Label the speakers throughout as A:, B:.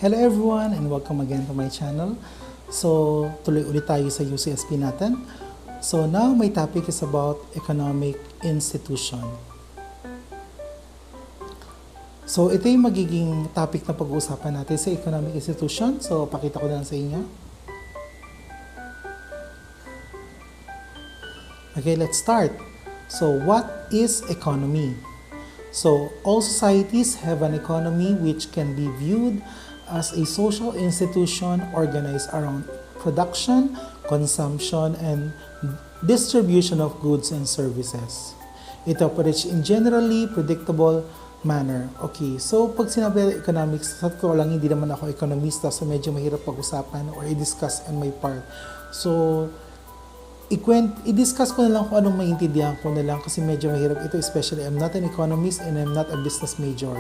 A: Hello everyone and welcome again to my channel. So, tuloy ulit tayo sa UCSP natin. So, now my topic is about economic institution. So, ito yung magiging topic na pag-uusapan natin sa economic institution. So, pakita ko na lang sa inyo. Okay, let's start. So, what is economy? So, all societies have an economy which can be viewed as a social institution organized around production, consumption, and distribution of goods and services. It operates in generally predictable manner. Okay, so pag sinabi economics, sa totoo lang, hindi naman ako ekonomista, so medyo mahirap pag-usapan or i-discuss on my part. So, i-discuss ko na lang kung anong maintindihan ko na lang kasi medyo mahirap ito, especially I'm not an economist and I'm not a business major.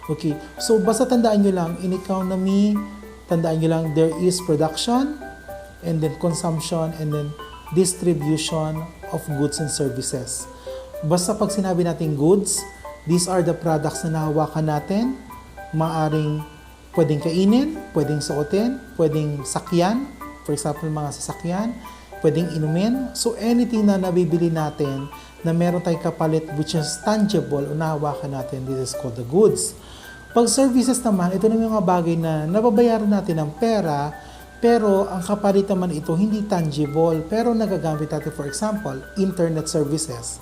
A: Okay, so basta tandaan nyo lang, in economy, tandaan nyo lang, there is production, and then consumption, and then distribution of goods and services. Basta pag sinabi natin goods, these are the products na nahawakan natin, maaring pwedeng kainin, pwedeng suotin, pwedeng sakyan, for example, mga sasakyan, pwedeng inumin. So, anything na nabibili natin na meron tayong kapalit which is tangible o nahawakan natin, this is called the goods. Pag services naman, ito naman yung mga bagay na nababayaran natin ng pera, pero ang kapalit naman ito hindi tangible, pero nagagamit natin, for example, internet services.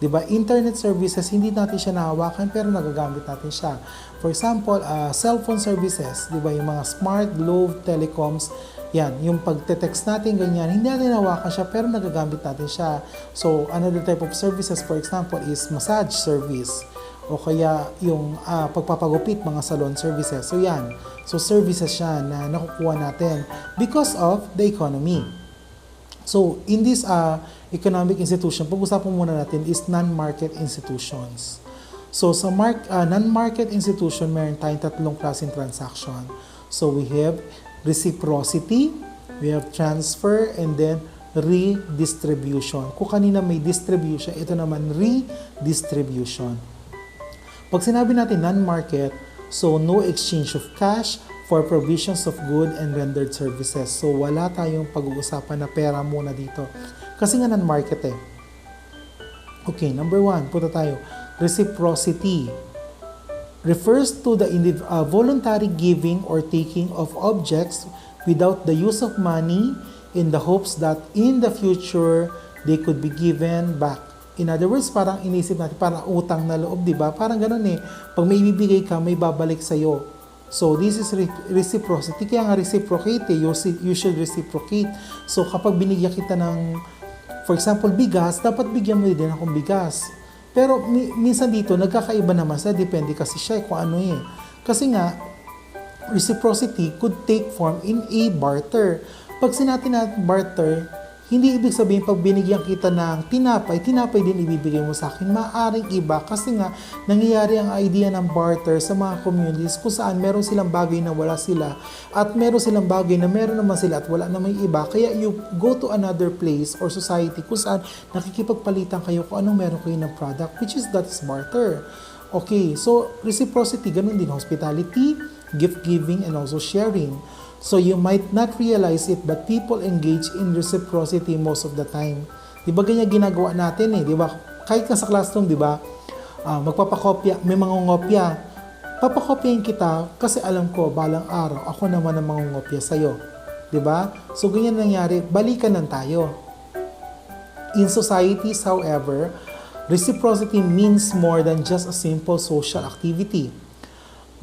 A: Diba? Internet services, hindi natin siya nahawakan, pero nagagamit natin siya. For example, cellphone services, diba? Yung mga smart, loob, telecoms, yan, yung pagte-text natin, ganyan, hindi natin nahawakan siya, pero nagagamit natin siya. So, another type of services, for example, is massage service. O kaya yung pagpapagupit, mga salon services. So, yan. So, services siya na nakukuha natin because of the economy. So, in this economic institution, pag-usapan muna natin is non-market institutions. So, sa non-market institution, meron tayong tatlong klaseng transaction. So, we have reciprocity, we have transfer, and then redistribution. Kung kanina may distribution, ito naman redistribution. Pag sinabi natin non-market, so no exchange of cash for provisions of good and rendered services. So wala tayong pag-uusapan na pera muna dito. Kasi nga non-market eh. Okay, number 1, punta tayo. Reciprocity refers to the voluntary giving or taking of objects without the use of money in the hopes that in the future they could be given back. In other words, parang inisip natin, parang utang na loob, di ba? Parang ganun eh. Pag may ibibigay ka, may babalik sa'yo. So, this is reciprocity. Kaya nga reciprocate eh. You should reciprocate. So, kapag binigyan kita ng, for example, bigas, dapat bigyan mo din akong bigas. Pero minsan dito, nagkakaiba naman sa depende kasi siya kung ano eh. Kasi nga, reciprocity could take form in a barter. Pag sinabi natin barter, hindi ibig sabihin pag binigyan kita ng tinapay din ibibigay mo sa akin. Maaring iba kasi nga nangyayari ang idea ng barter sa mga communities kung saan meron silang bagay na wala sila at meron silang bagay na meron naman sila at wala naman iba. Kaya you go to another place or society kung saan nakikipagpalitan kayo kung anong meron kayo ng product, which is that is barter. Okay, so reciprocity, ganun din, hospitality, gift giving, and also sharing. So you might not realize it, but people engage in reciprocity most of the time. Di ba ganyan ginagawa natin eh, di ba? Kahit nga sa classroom, di ba? Magpapakopya, may mangungopya. Papakopyahin kita kasi alam ko, balang araw, ako naman ang mangungopya sa'yo. Di ba? So ganyan nangyari, balikan lang tayo. In societies, however, reciprocity means more than just a simple social activity.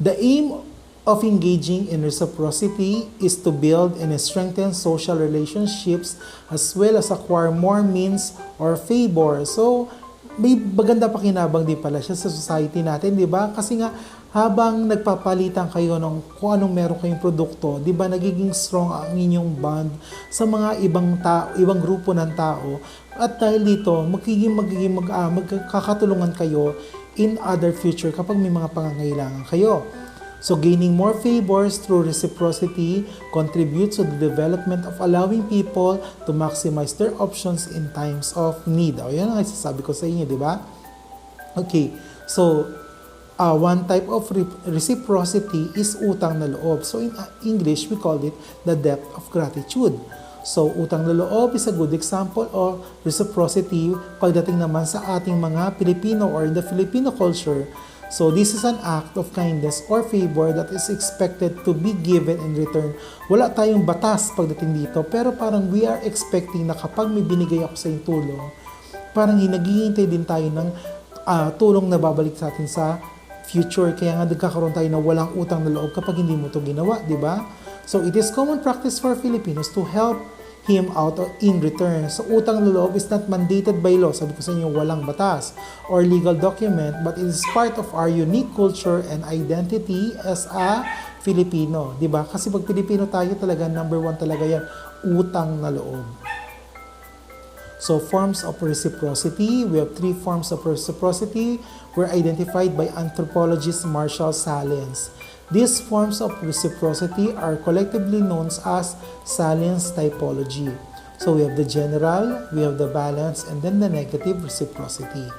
A: The aim of engaging in reciprocity is to build and strengthen social relationships as well as acquire more means or favor. So, may maganda pakinabang din pala siya sa society natin, di ba? Kasi nga, habang nagpapalitan kayo ng kung anong meron kayong produkto, di ba, nagiging strong ang inyong bond sa mga ibang grupo ng tao. At dahil dito, magkakatulungan kayo in other future kapag may mga pangangailangan kayo. So, gaining more favors through reciprocity contributes to the development of allowing people to maximize their options in times of need. O, yan ang isasabi ko sa inyo, di ba? Okay, so, one type of reciprocity is utang na loob. So in English, we call it the debt of gratitude. So utang na loob is a good example of reciprocity pagdating naman sa ating mga Filipino or in the Filipino culture. So this is an act of kindness or favor that is expected to be given in return. Wala tayong batas pagdating dito, pero parang we are expecting na kapag may binigay ako sa iyong tulong, parang naghihintay din tayo ng tulong na babalik sa atin sa future. Kaya nga nagkakaroon tayo na walang utang na loob kapag hindi mo ito ginawa, di ba? So it is common practice for Filipinos to help him out in return. So utang na loob is not mandated by law. Sabi ko sa inyo, walang batas or legal document, but it is part of our unique culture and identity as a Filipino. Diba? Kasi pag Filipino tayo talaga, number one talaga yan, utang na loob. So forms of reciprocity, we have 3 forms of reciprocity were identified by anthropologist Marshall Sahlins. These forms of reciprocity are collectively known as Sahlins Typology. So we have the general, we have the balance, and then the negative reciprocity.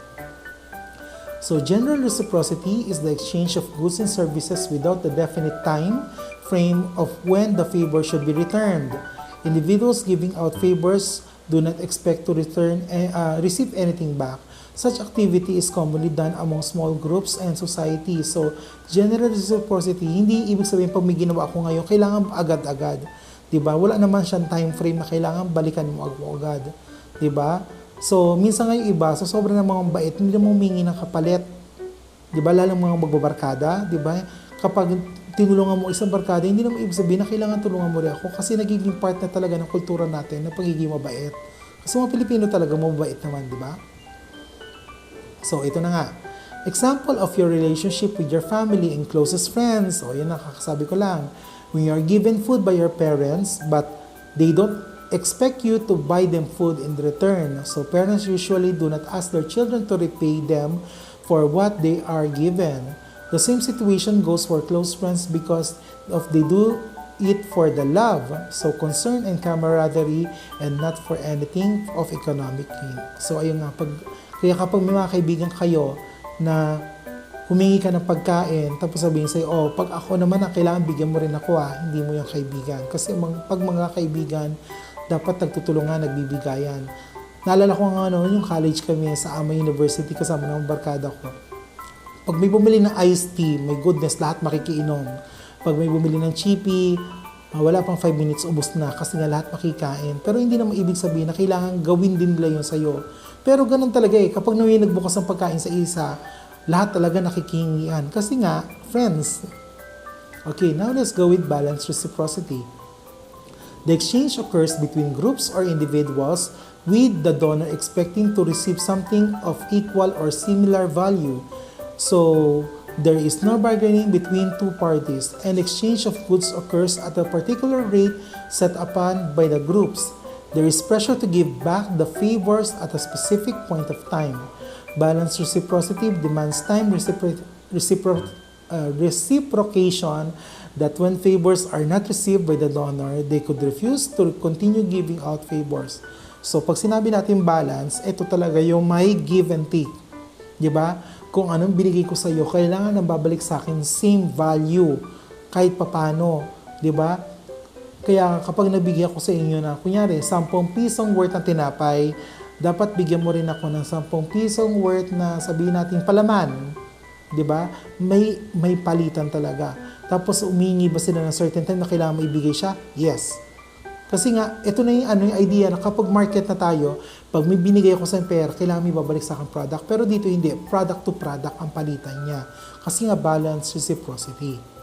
A: So general reciprocity is the exchange of goods and services without the definite time frame of when the favor should be returned. Individuals giving out favors do not expect to receive anything back. Such activity is commonly done among small groups and societies. So, general reciprocity, hindi ibig sabihin pag may ginawa ako ngayon, kailangan agad-agad. Diba? Wala naman siyang time frame na kailangan balikan mo agad. Diba? So, minsan nga yung iba, so sobrang mga bait, hindi mo humingi ng kapalit. Diba? Lalo mga magbabarkada. Diba? Kapag tinulungan mo isang barkada, hindi naman ibig sabihin na kailangan tulungan mo rin ako kasi nagiging part na talaga ng kultura natin na pagiging mabait. Kasi mga Pilipino talaga mabait naman, di ba? So, ito na nga. Example of your relationship with your family and closest friends. O, yun nakakasabi ko lang. When you are given food by your parents, but they don't expect you to buy them food in return. So, parents usually do not ask their children to repay them for what they are given. The same situation goes for close friends because they do it for the love, so concern and camaraderie, and not for anything of economic gain. So ayun nga, kaya kapag may mga kaibigan kayo na humingi ka ng pagkain, tapos sabihin sa'yo, oh, pag ako naman kailangan bigyan mo rin ako hindi mo yung kaibigan. Kasi pag mga kaibigan, dapat nagtutulungan, nagbibigayan. Naalala ko nga yung college kami sa Ama University kasama ng barkada ko. Pag may bumili ng iced tea, my goodness, lahat makikiinom. Pag may bumili ng chippy, wala pang 5 minutes, ubos na kasi nga lahat makikain. Pero hindi naman ibig sabihin na kailangan gawin din nila yun sa'yo. Pero ganun talaga kapag may nagbukas ng pagkain sa isa, lahat talaga nakikihingian. Kasi nga, friends. Okay, now let's go with balanced reciprocity. The exchange occurs between groups or individuals with the donor expecting to receive something of equal or similar value. So, there is no bargaining between two parties, and exchange of goods occurs at a particular rate set upon by the groups. There is pressure to give back the favors at a specific point of time. Balanced reciprocity demands time reciprocation that when favors are not received by the donor, they could refuse to continue giving out favors. So, pag sinabi natin balance, ito talaga yung may give and take. Diba? Kung anong binigay ko sa iyo, kailangan nang babalik sa akin same value kahit papano, 'di ba? Kaya kapag nabigyan ko sa inyo na kunyari 10 pisong worth ng tinapay, dapat bigyan mo rin ako ng 10 pisong worth na sabihin natin palaman, 'di ba? May palitan talaga. Tapos umingi ba sila ng certain time na kailangan maibigay siya? Yes. Kasi nga, ito na yung idea na kapag market na tayo, pag may binigay ako sa pera, kailangan may babalik sa akin product. Pero dito hindi, product to product ang palitan niya. Kasi nga, balanced reciprocity.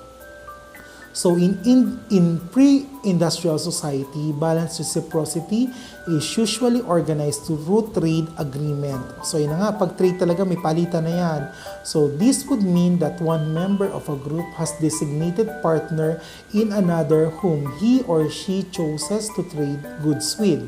A: So, in pre-industrial society, balanced reciprocity is usually organized through trade agreement. So, yun na nga, pag trade talaga, may palitan na yan. So, this would mean that one member of a group has designated partner in another whom he or she chooses to trade goods with.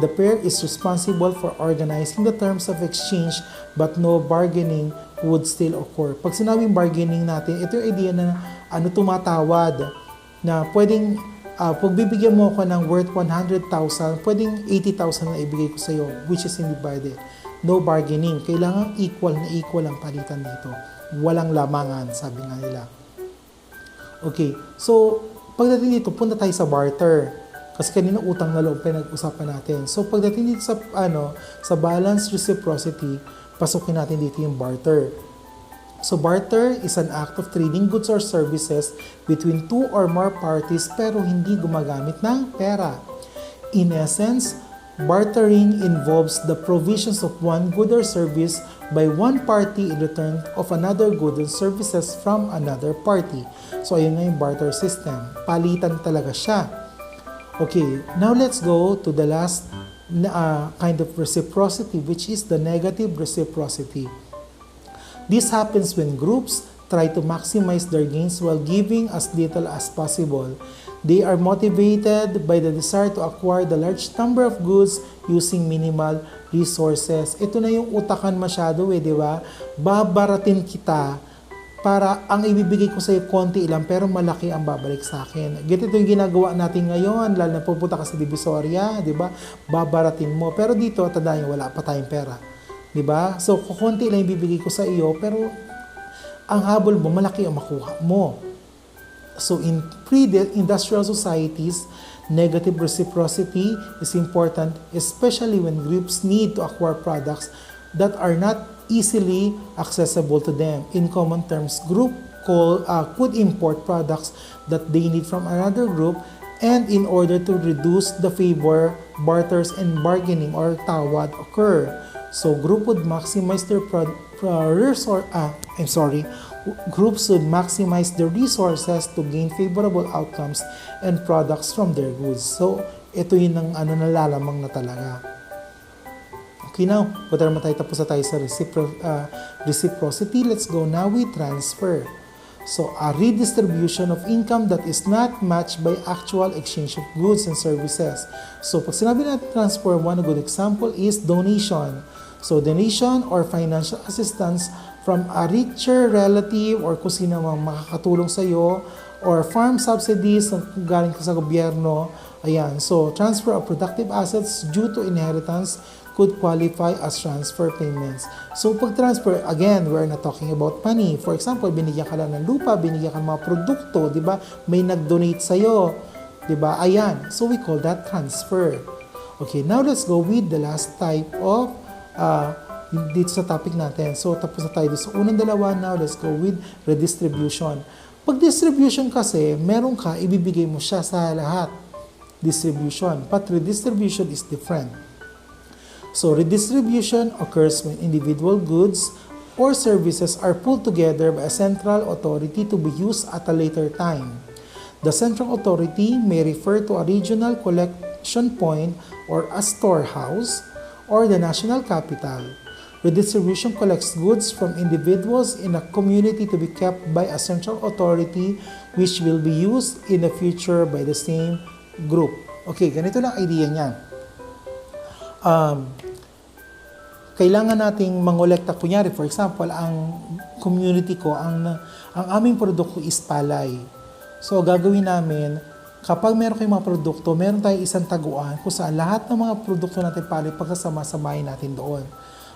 A: The pair is responsible for organizing the terms of exchange, but no bargaining would still occur. Pag sinabing bargaining natin, ito yung idea na tumatawad na pwedeng pag bibigyan mo ako ng worth 100,000, pwedeng 80,000 na ibigay ko sa iyo, which is hindi divided. No bargaining. Kailangan equal na equal ang palitan dito. walang lamangan, sabi nga nila. Okay, so pagdating dito, punta tayo sa barter. Kasi kanina utang na loob pinag-usapan natin. So pagdating dito sa sa balanced reciprocity, pasukin natin dito yung barter. So barter is an act of trading goods or services between two or more parties pero hindi gumagamit ng pera. In essence, bartering involves the provisions of one good or service by one party in return of another good and services from another party. So ayun nga yung barter system. Palitan talaga siya. Okay, now let's go to the last kind of reciprocity, which is the negative reciprocity. This happens when groups try to maximize their gains while giving as little as possible. They are motivated by the desire to acquire the large number of goods using minimal resources. Ito na yung utakan masyado di ba? Babaratin kita para ang ibibigay ko sa iyo konti lang pero malaki ang babalik sa akin. Ganito yung ginagawa natin ngayon, lalo na pupunta ka sa Divisoria, di ba? Babaratin mo. Pero dito, tandaan nyo, wala pa tayong pera. Diba? So, kukunti lang ibibigay ko sa iyo, pero ang habol mo, malaki ang makuha mo. So, in pre-industrial societies, negative reciprocity is important, especially when groups need to acquire products that are not easily accessible to them. In common terms, group could import products that they need from another group, and in order to reduce the favor, barters and bargaining or tawad occur. So group would maximize their groups would maximize their resources to gain favorable outcomes and products from their goods. So ito yun ang nalalamang na talaga. Okay, now, punta naman tapos na tayo sa reciprocity. Let's go now with transfer. So, a redistribution of income that is not matched by actual exchange of goods and services. So, pag sinabi natin transfer, one good example is donation. So, donation or financial assistance from a richer relative or kung sino mang makakatulong sa iyo, or farm subsidies na galing sa gobyerno. Ayan. So, transfer of productive assets due to inheritance could qualify as transfer payments. So, pag transfer, again, we're not talking about money. For example, binigyan ka lang ng lupa, binigyan ka ng mga produkto, di ba? May nag-donate sa'yo, di ba? Ayan. So, we call that transfer. Okay, now let's go with the last type of dito sa topic natin. So, tapos na tayo sa unang dalawa. Now, let's go with redistribution. Pag distribution kasi, meron ka, ibibigay mo siya sa lahat. Distribution. But redistribution is different. So, redistribution occurs when individual goods or services are pulled together by a central authority to be used at a later time. The central authority may refer to a regional collection point or a storehouse or the national capital. Redistribution collects goods from individuals in a community to be kept by a central authority which will be used in the future by the same group. Okay, ganito lang idea niya. Kailangan nating mangolekta. Kunyari, for example, ang community ko, ang aming produkto is palay. So, gagawin namin, kapag meron kayong mga produkto, meron tayong isang taguan kung saan lahat ng mga produkto natin palay, pagkasama-samahin natin doon.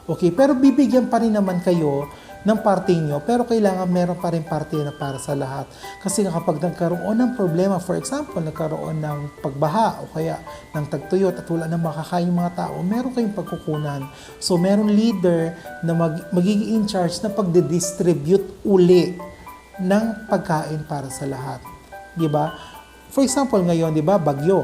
A: Okay, pero bibigyan pa rin naman kayo ng parte nyo, pero kailangan meron pa rin parte na para sa lahat. Kasi kapag nagkaroon ng problema, for example, nagkaroon ng pagbaha o kaya ng tagtuyot at wala nang makakain mga tao, meron kayong pagkukunan. So, meron leader na magiging in charge na pagdidistribute uli ng pagkain para sa lahat. Diba? For example, ngayon, diba, bagyo.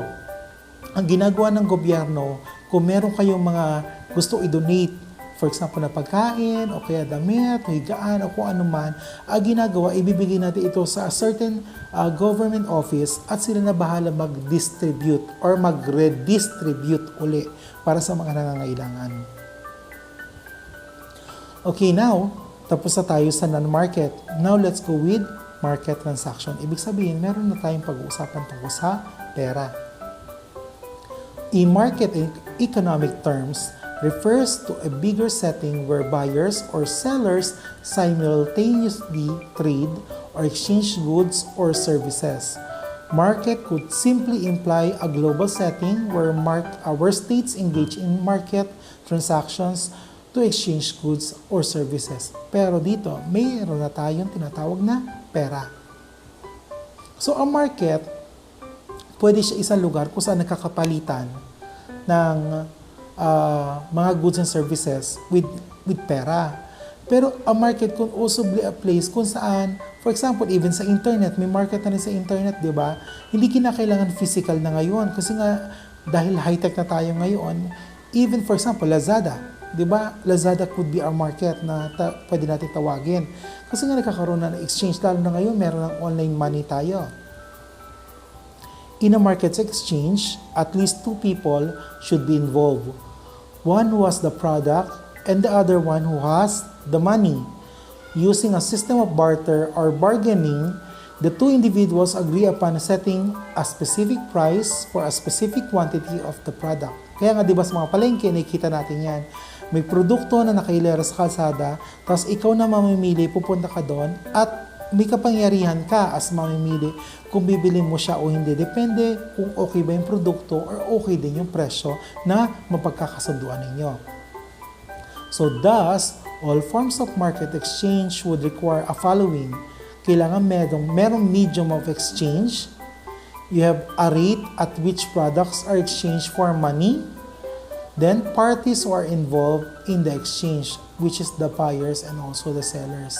A: Ang ginagawa ng gobyerno, kung meron kayong mga gusto i-donate, for example, na pagkain, o kaya damit, higaan, o kung ano man, ginagawa, ibibigay natin ito sa a certain government office at sila na bahala mag-distribute or mag-redistribute uli para sa mga nangangailangan. Okay, now, tapos na tayo sa non-market. Now, let's go with market transaction. Ibig sabihin, meron na tayong pag-uusapan tungkol sa pera. In market economic terms, refers to a bigger setting where buyers or sellers simultaneously trade or exchange goods or services. Market could simply imply a global setting where states engage in market transactions to exchange goods or services. Pero dito, mayroon na tayong tinatawag na pera. So, ang market, pwede siya isang lugar kung saan nakakapalitan ng mga goods and services with pera. Pero ang market could also be a place kung saan, for example, even sa internet, may market na rin sa internet, di ba? Hindi kinakailangan physical na ngayon. Kasi nga, dahil high-tech na tayo ngayon, even for example, Lazada, di ba? Lazada could be our market na pwede natin tawagin. Kasi nga nagkakaroon na ng exchange, lalo na ngayon, meron ng online money tayo. In a market exchange, at least two people should be involved. One who has the product and the other one who has the money. Using a system of barter or bargaining, the two individuals agree upon setting a specific price for a specific quantity of the product. Kaya nga diba sa mga palengke, nakikita natin yan. May produkto na nakailera sa kalsada, tapos ikaw na mamimili, pupunta ka doon, at may kapangyarihan ka as mamimili kung bibili mo siya o hindi. Depende kung okay ba yung produkto or okay din yung presyo na mapagkakasunduan ninyo. So thus, all forms of market exchange would require a following. Kailangan merong medium of exchange. You have a rate at which products are exchanged for money. Then parties who are involved in the exchange, which is the buyers and also the sellers.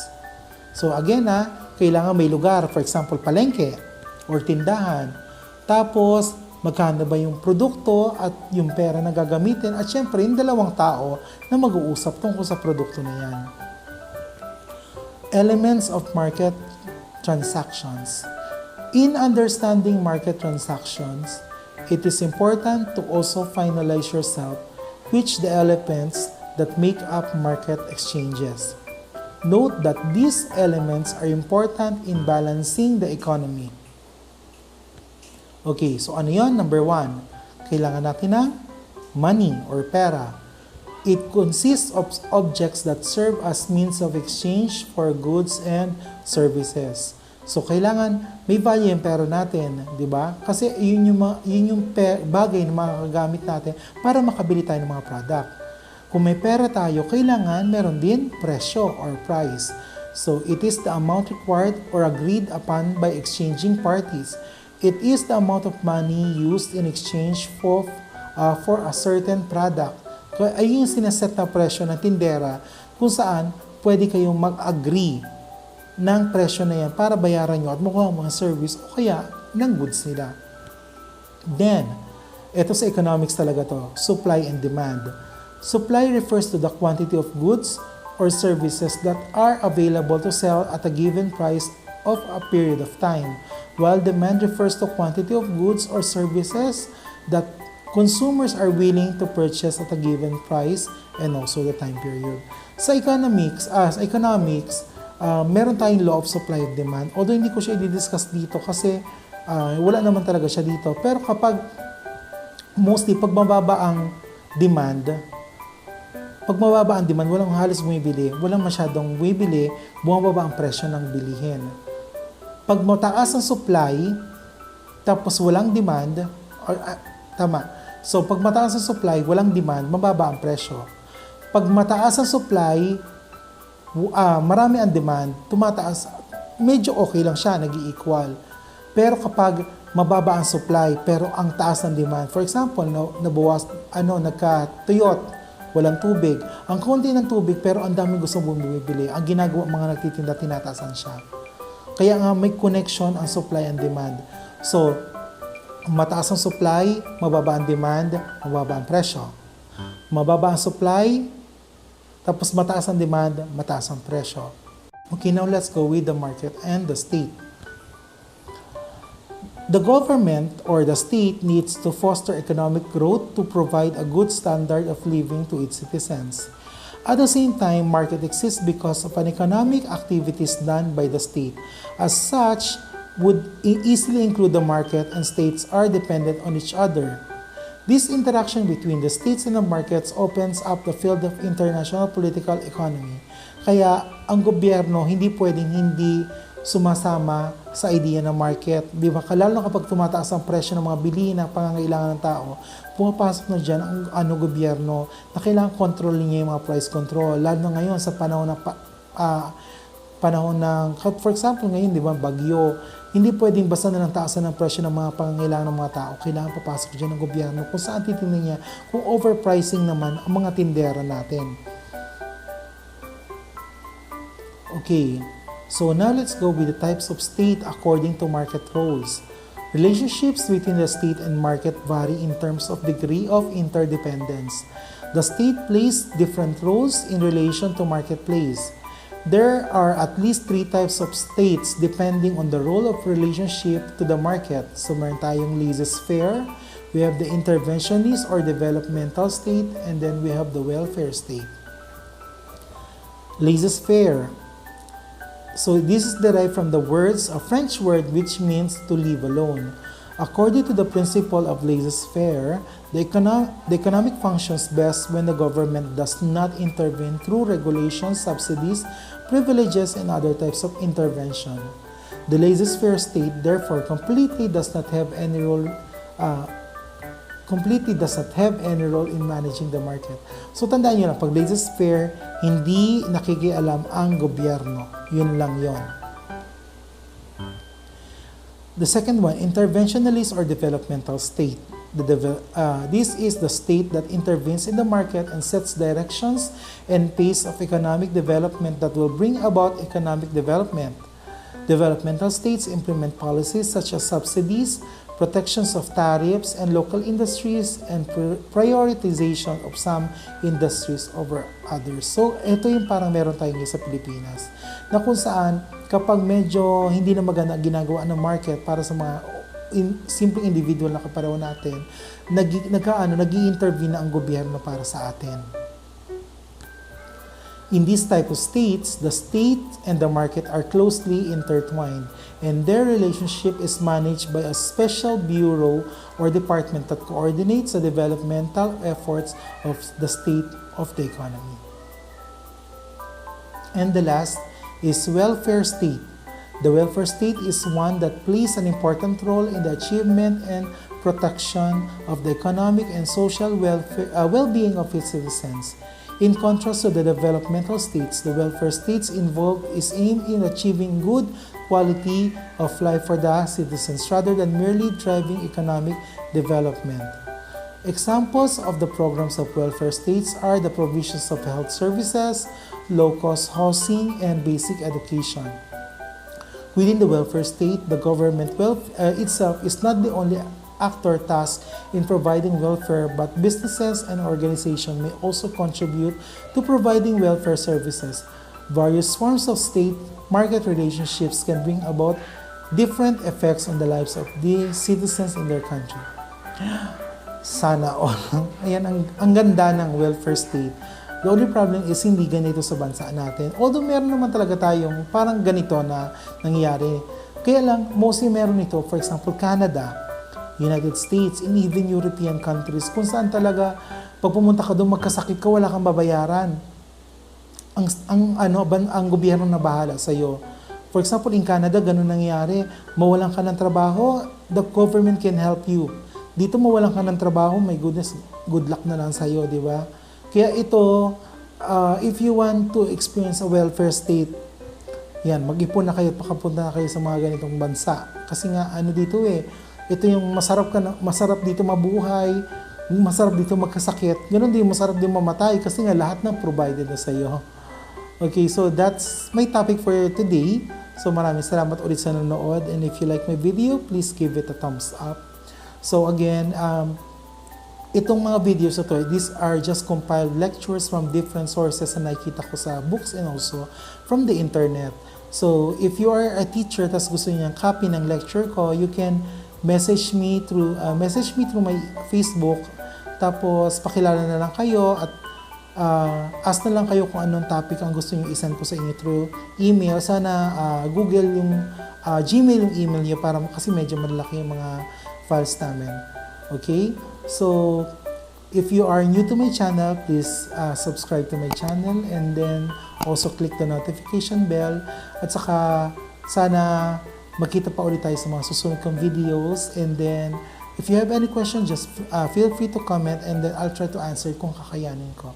A: So again, kailangan may lugar, for example, palengke or tindahan. Tapos, magkano ba yung produkto at yung pera na gagamitin at syempre yung dalawang tao na mag-uusap tungkol sa produkto na yan. Elements of market transactions. In understanding market transactions, it is important to also finalize yourself which the elements that make up market exchanges. Note that these elements are important in balancing the economy. Okay, so ano yun? Number 1, kailangan natin ng money or pera. It consists of objects that serve as means of exchange for goods and services. So, kailangan may value yung pera natin, di ba? Kasi yun yung bagay na makagamit natin para makabili tayo ng mga product. Kung may pera tayo, kailangan meron din presyo or price. So, it is the amount required or agreed upon by exchanging parties. It is the amount of money used in exchange for a certain product. Kaya ay yung sinaset na presyo ng tindera kung saan pwede kayong mag-agree ng presyo na yan para bayaran nyo at mukhang mga service o kaya ng goods nila. Then, ito sa economics talaga to, supply and demand. Supply refers to the quantity of goods or services that are available to sell at a given price of a period of time, while demand refers to quantity of goods or services that consumers are willing to purchase at a given price and also the time period. Sa economics, meron tayong law of supply and demand. Although hindi ko siya i-discuss dito kasi wala naman talaga siya dito. Pero kapag mostly pag mababa ang demand, walang halos bumibili, walang masyadong bumibili, bumababa ang presyo ng bilihin. Pag mataas ang supply, tapos walang demand, So, pag mataas ang supply, walang demand, mababa ang presyo. Pag mataas ang supply, marami ang demand, tumataas, medyo okay lang siya, nag-i-equal. Pero kapag mababa ang supply, pero ang taas ng demand, for example, nagka-tuyot, walang tubig. Ang konti ng tubig, pero ang daming gusto bumibili. Ang ginagawa mga nagtitinda, tinataasan siya. Kaya nga may connection ang supply and demand. So, mataas ang supply, mababa ang demand, mababa ang presyo. Mababa ang supply, tapos mataas ang demand, mataas ang presyo. Okay, now let's go with the market and the state. The government or the state needs to foster economic growth to provide a good standard of living to its citizens. At the same time, market exists because of an economic activities done by the state. As such, would easily include the market and states are dependent on each other. This interaction between the states and the markets opens up the field of international political economy. Kaya ang gobyerno hindi pwedeng hindi sumasama sa idea ng market. Di ba? Lalo na kapag tumataas ang presyo ng mga bilihin ng pangangailangan ng tao, pumapasok na dyan ang gobyerno na kailangan kontrolin niya yung mga price control. Lalo na ngayon sa panahon ng, for example ngayon, di ba, bagyo, hindi pwedeng basta na lang taasan ng presyo ng mga pangangailangan ng mga tao. Kailangan papasok dyan ng gobyerno kung saan titingnan niya kung overpricing naman ang mga tindera natin. Okay, so now let's go with the types of state according to market roles. Relationships between the state and market vary in terms of degree of interdependence. The state plays different roles in relation to marketplace. There are at least 3 types of states depending on the role of relationship to the market. So meron tayong laissez-faire, we have the interventionist or developmental state, and then we have the welfare state. Laissez-faire. So this is derived from the a French word which means to leave alone. According to the principle of laissez-faire, the economic functions best when the government does not intervene through regulations, subsidies, privileges, and other types of intervention. The laissez-faire state, therefore, completely does not have any role in managing the market. So tandaan nyo lang, pag laissez-faire, hindi nakikialam ang gobyerno. Yun lang yon. The second one, interventionalist or developmental state. This is the state that intervenes in the market and sets directions and pace of economic development that will bring about economic development. Developmental states implement policies such as subsidies, protections of tariffs and local industries, and prioritization of some industries over others. So, ito yung parang meron tayo ngayon sa Pilipinas, na kung saan kapag medyo hindi na maganda ginagawa ng market para sa mga simpleng individual na kapareho natin, nag-i-intervene na ang gobyerno para sa atin. In these type of states, the state and the market are closely intertwined, and their relationship is managed by a special bureau or department that coordinates the developmental efforts of the state of the economy. And the last is welfare state. The welfare state is one that plays an important role in the achievement and protection of the economic and social well-being of its citizens. In contrast to the developmental states, the welfare states involved is aimed in achieving good quality of life for the citizens rather than merely driving economic development. Examples of the programs of welfare states are the provisions of health services, low-cost housing, and basic education. Within the welfare state, the government itself is not the only actor tasked in providing welfare, but businesses and organizations may also contribute to providing welfare services. Various forms of state-market relationships can bring about different effects on the lives of the citizens in their country. Sana all. Ayan, ang ganda ng welfare state. The only problem is hindi ganito sa bansa natin. Although meron naman talaga tayong parang ganito na nangyayari. Kaya lang, mostly meron ito, for example, Canada, United States, and even European countries, kung saan talaga, pag pumunta ka doon, magkasakit ka, wala kang babayaran. Ang gobyerno na bahala sa iyo. For example, in Canada, ganun nangyayari. Mawalan ka ng trabaho, the government can help you. Dito mawalan ka ng trabaho, my goodness, good luck na lang sa iyo, di ba? Kaya ito, if you want to experience a welfare state, yan, mag-ipon na kayo, pakapunta na kayo sa mga ganitong bansa. Kasi nga, dito ito yung masarap dito mabuhay, masarap dito magkasakit, ganoon din, masarap din mamatay kasi nga lahat na provided na sa iyo. Okay, so that's my topic for today. So maraming salamat ulit sa nanonood, and if you like my video, please give it a thumbs up. So again, itong mga videos na to, these are just compiled lectures from different sources na nakikita ko sa books and also from the internet. So if you are a teacher tas gusto niyo ng copy ng lecture ko, you can message me through my Facebook, tapos pakilala na lang kayo at ask na lang kayo kung anong topic ang gusto niyo isend ko sa inyo through email. Sana Google yung Gmail yung email niyo para kasi medyo malaki yung mga files namin. Okay? So if you are new to my channel, please subscribe to my channel and then also click the notification bell at saka Sana magkita pa ulit tayo sa mga susunod kong videos. And then, if you have any question, just feel free to comment and then I'll try to answer kung kakayanin ko.